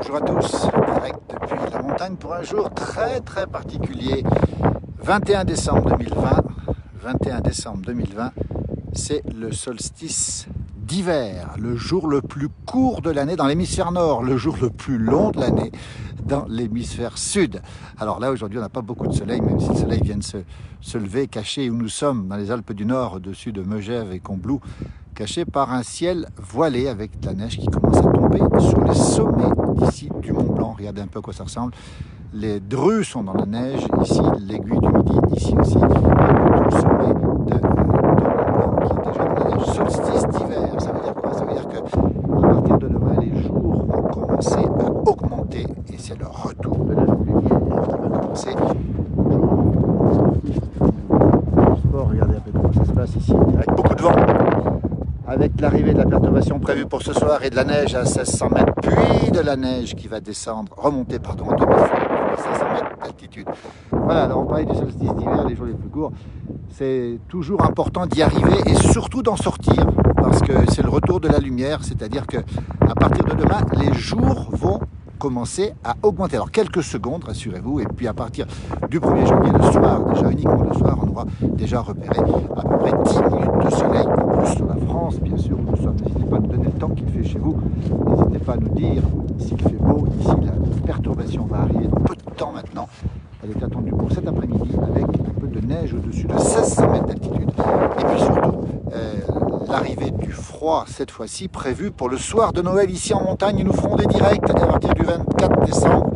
Bonjour à tous, direct depuis la montagne pour un jour très particulier. 21 décembre 2020, 21 décembre 2020, c'est le solstice d'hiver, le jour le plus court de l'année dans l'hémisphère nord, le jour le plus long de l'année dans l'hémisphère sud. Alors là, aujourd'hui, on n'a pas beaucoup de soleil, même si le soleil vient de se lever, caché où nous sommes, dans les Alpes du Nord, au-dessus de Megève et Combloux, caché par un ciel voilé avec de la neige qui commence à tomber sur les sommets d'ici du Mont Blanc. Regardez un peu à quoi ça ressemble. Les drues sont dans la neige, ici l'aiguille du Midi, ici aussi, tout le sommet de Mont Blanc qui est déjà dans la neige. Solstice d'hiver, ça veut dire quoi? Ça veut dire que à partir de demain, les jours vont commencer à augmenter et c'est le retour de la lumière qui va commencer. Sport, regardez un peu comment ça se passe ici, avec beaucoup de vent. Avec l'arrivée de la perturbation prévue pour ce soir et de la neige à 1600 mètres, puis de la neige qui va remonter à 2500 mètres d'altitude. Voilà, alors on parlait du solstice d'hiver, les jours les plus courts. C'est toujours important d'y arriver et surtout d'en sortir, parce que c'est le retour de la lumière, c'est-à-dire qu'à partir de demain, les jours vont commencer à augmenter. Alors quelques secondes, rassurez-vous, et puis à partir du 1er janvier, le soir, déjà uniquement le soir, on aura déjà repéré à peu près 10 minutes de soleil en plus sur la France, bien sûr, où nous sommes. N'hésitez pas à nous donner le temps qu'il fait chez vous, n'hésitez pas à nous dire s'il fait beau, ici la perturbation va arriver dans peu de temps maintenant. Elle est attendue pour cet après-midi avec un peu de neige au-dessus de 1600 mètres d'altitude, et puis surtout l'arrivée du froid cette fois-ci prévue pour le soir de Noël ici en montagne. Nous ferons des directs à partir du 24 décembre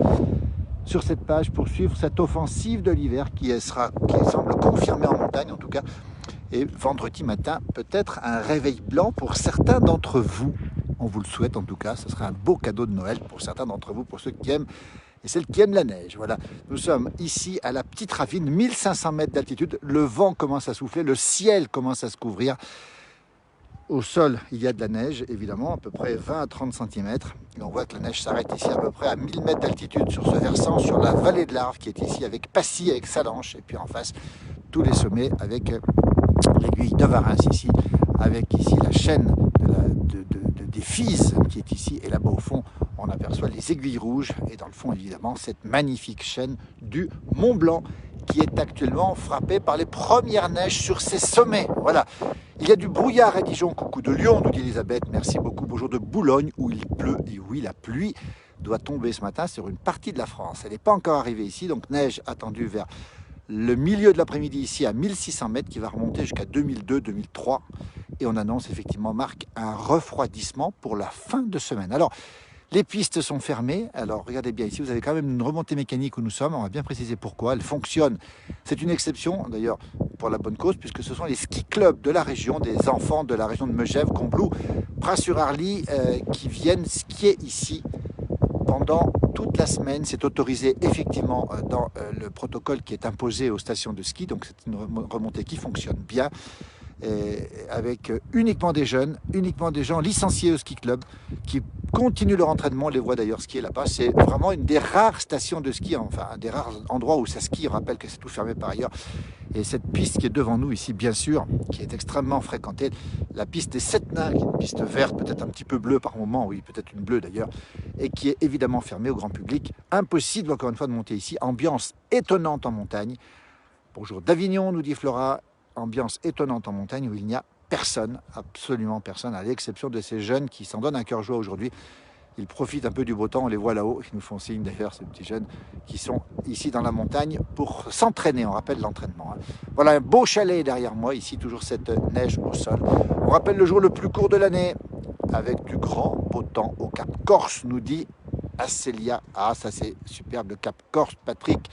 sur cette page pour suivre cette offensive de l'hiver qui semble confirmée en montagne en tout cas. Et vendredi matin, peut-être un réveil blanc pour certains d'entre vous. On vous le souhaite en tout cas, ce sera un beau cadeau de Noël pour certains d'entre vous, pour ceux qui aiment et celles qui aiment la neige. Voilà, nous sommes ici à la petite ravine, 1500 mètres d'altitude. Le vent commence à souffler, le ciel commence à se couvrir. Au sol, il y a de la neige, évidemment, à peu près 20 à 30 cm. Et on voit que la neige s'arrête ici à peu près à 1000 mètres d'altitude sur ce versant, sur la vallée de l'Arve qui est ici avec Passy, avec Salanches. Et puis en face, tous les sommets avec l'aiguille de Varins ici, avec ici la chaîne des Fises qui est ici. Et là-bas au fond, on aperçoit les aiguilles rouges. Et dans le fond, évidemment, cette magnifique chaîne du Mont Blanc qui est actuellement frappée par les premières neiges sur ses sommets. Voilà. Il y a du brouillard à Dijon, coucou de Lyon, nous dit Elisabeth, merci beaucoup. Bonjour de Boulogne, où il pleut et oui, la pluie doit tomber ce matin sur une partie de la France. Elle n'est pas encore arrivée ici, donc neige attendue vers le milieu de l'après-midi ici à 1600 mètres, qui va remonter jusqu'à 2002-2003. Et on annonce effectivement, Marc, un refroidissement pour la fin de semaine. Alors, les pistes sont fermées. Alors, regardez bien ici, vous avez quand même une remontée mécanique où nous sommes. On va bien préciser pourquoi. Elle fonctionne. C'est une exception, d'ailleurs, pour la bonne cause, puisque ce sont les ski clubs de la région, des enfants de la région de Megève, Combloux, Pras-sur-Arly, qui viennent skier ici pendant toute la semaine. C'est autorisé effectivement dans le protocole qui est imposé aux stations de ski. Donc, c'est une remontée qui fonctionne bien. Avec uniquement des jeunes, uniquement des gens licenciés au ski club qui continuent leur entraînement. On les voit d'ailleurs skier là-bas. C'est vraiment une des rares stations de ski, enfin un des rares endroits où ça skie. On rappelle que c'est tout fermé par ailleurs. Et cette piste qui est devant nous ici, bien sûr, qui est extrêmement fréquentée, la piste des 7 nains, qui est une piste verte, peut-être un petit peu bleue par moment, oui, peut-être une bleue d'ailleurs, et qui est évidemment fermée au grand public. Impossible encore une fois de monter ici. Ambiance étonnante en montagne. Bonjour d'Avignon, nous dit Flora. Ambiance étonnante en montagne où il n'y a personne, absolument personne, à l'exception de ces jeunes qui s'en donnent un cœur joie aujourd'hui. Ils profitent un peu du beau temps, on les voit là-haut, ils nous font signe d'ailleurs, ces petits jeunes qui sont ici dans la montagne pour s'entraîner, on rappelle l'entraînement. Voilà un beau chalet derrière moi, ici toujours cette neige au sol. On rappelle le jour le plus court de l'année, avec du grand beau temps au Cap Corse, nous dit Acélia. Ah, ça c'est superbe, le Cap Corse, Patrick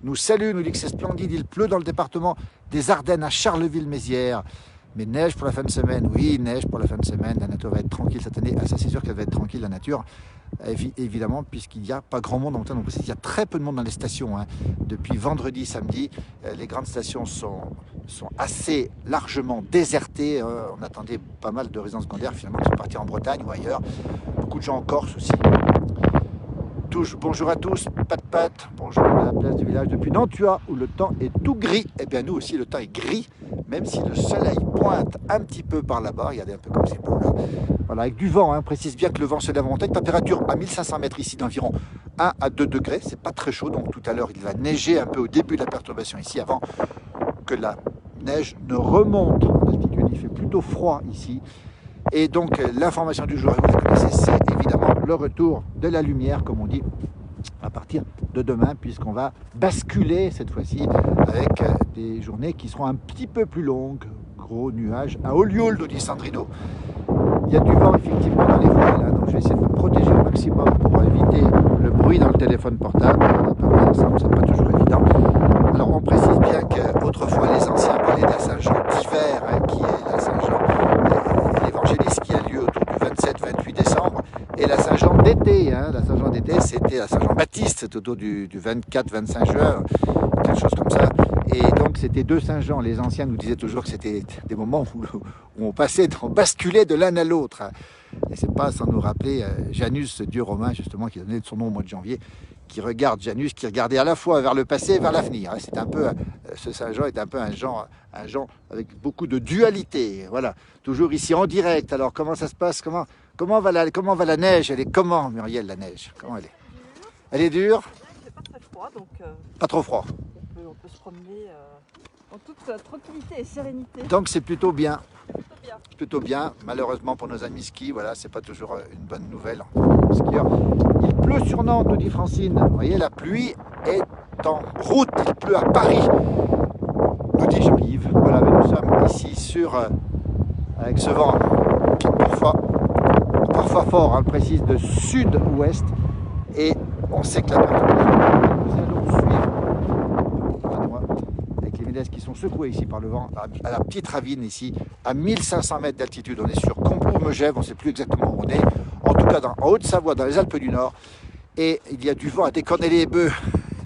nous salue, nous dit que c'est splendide, il pleut dans le département des Ardennes à Charleville-Mézières. Mais neige pour la fin de semaine, oui, neige pour la fin de semaine, la nature va être tranquille cette année. Ah, ça c'est sûr qu'elle va être tranquille, la nature, évidemment, puisqu'il n'y a pas grand monde en montagne. Il y a très peu de monde dans les stations. Depuis vendredi, samedi, les grandes stations sont assez largement désertées. On attendait pas mal de résidences secondaires, finalement, qui sont partis en Bretagne ou ailleurs. Beaucoup de gens en Corse aussi. Bonjour à tous, Pat, bonjour à la place du village depuis Nantua où le temps est tout gris. Eh bien nous aussi le temps est gris, même si le soleil pointe un petit peu par là-bas, regardez un peu comme c'est beau là. Voilà, avec du vent, hein. On précise bien que le vent se lève en montagne. Température à 1500 mètres ici d'environ 1 à 2 degrés. C'est pas très chaud, donc tout à l'heure il va neiger un peu au début de la perturbation ici avant que la neige ne remonte en altitude. Il fait plutôt froid ici. Et donc l'information du jour, vous la connaissez, c'est évidemment le retour de la lumière, comme on dit, à partir de demain, puisqu'on va basculer cette fois-ci avec des journées qui seront un petit peu plus longues. Gros nuages à Olioul, nous dit Sandrino. Il y a du vent effectivement dans les voiles, hein, donc je vais essayer de me protéger au maximum pour éviter le bruit dans le téléphone portable. On n'a pas mal ensemble, c'est pas toujours évident. Alors on précise bien qu'autrefois les anciens parlaient de la Saint-Jean d'hiver, hein, qui est la Saint-Jean l'évangéliste qui a lieu autour du 27-28 décembre, et la Saint-Jean d'été, hein, la Saint-Jean d'été c'était la Saint-Jean-Baptiste, c'est autour du 24-25 juin, quelque chose comme ça. Et donc c'était deux Saint-Jean. Les anciens nous disaient toujours que c'était des moments où on basculait de l'un à l'autre. Et c'est pas sans nous rappeler Janus, ce dieu romain justement qui donnait son nom au mois de janvier, qui regarde Janus, qui regardait à la fois vers le passé et vers l'avenir. C'est un peu, ce Saint-Jean est un peu un Jean avec beaucoup de dualité. Voilà, toujours ici en direct. Alors comment ça se passe, comment va la neige? Elle est comment, Muriel, la neige? Comment elle est? Elle est dure? Il fait pas très froid, donc pas trop froid. On peut se promener en toute tranquillité et sérénité. Donc c'est plutôt bien. Plutôt bien. Plutôt bien. Malheureusement pour nos amis ski, voilà, c'est pas toujours une bonne nouvelle en skieur. Il pleut sur Nantes, nous dit Francine. Vous voyez, la pluie est en route. Il pleut à Paris, nous dit Jean-Yves. Voilà, mais nous sommes ici avec ce vent qui est parfois fort, hein, précise de sud-ouest. Et on sait que la perturbation, nous allons suivre, avec les Médès qui sont secoués ici par le vent, à la petite ravine ici, à 1500 mètres d'altitude. On est sur Combourg-Megève, on ne sait plus exactement où on est. En tout cas, en Haute-Savoie, dans les Alpes du Nord. Et il y a du vent à décorner les bœufs.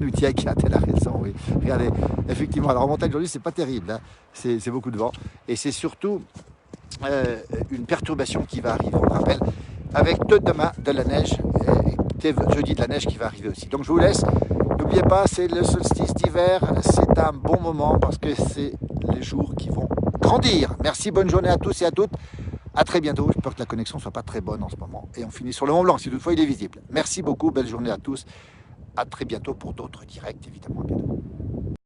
Nous dit Agathe, elle a raison, oui. Regardez, effectivement, la remontée aujourd'hui, c'est pas terrible. Hein. C'est beaucoup de vent. Et c'est surtout une perturbation qui va arriver, on le rappelle, avec demain de la neige. Jeudi de la neige qui va arriver aussi. Donc je vous laisse. N'oubliez pas, c'est le solstice d'hiver. C'est un bon moment parce que c'est les jours qui vont grandir. Merci, bonne journée à tous et à toutes. À très bientôt. J'espère que la connexion ne soit pas très bonne en ce moment. Et on finit sur le Mont Blanc, si toutefois il est visible. Merci beaucoup, belle journée à tous. À très bientôt pour d'autres directs, évidemment. À bientôt.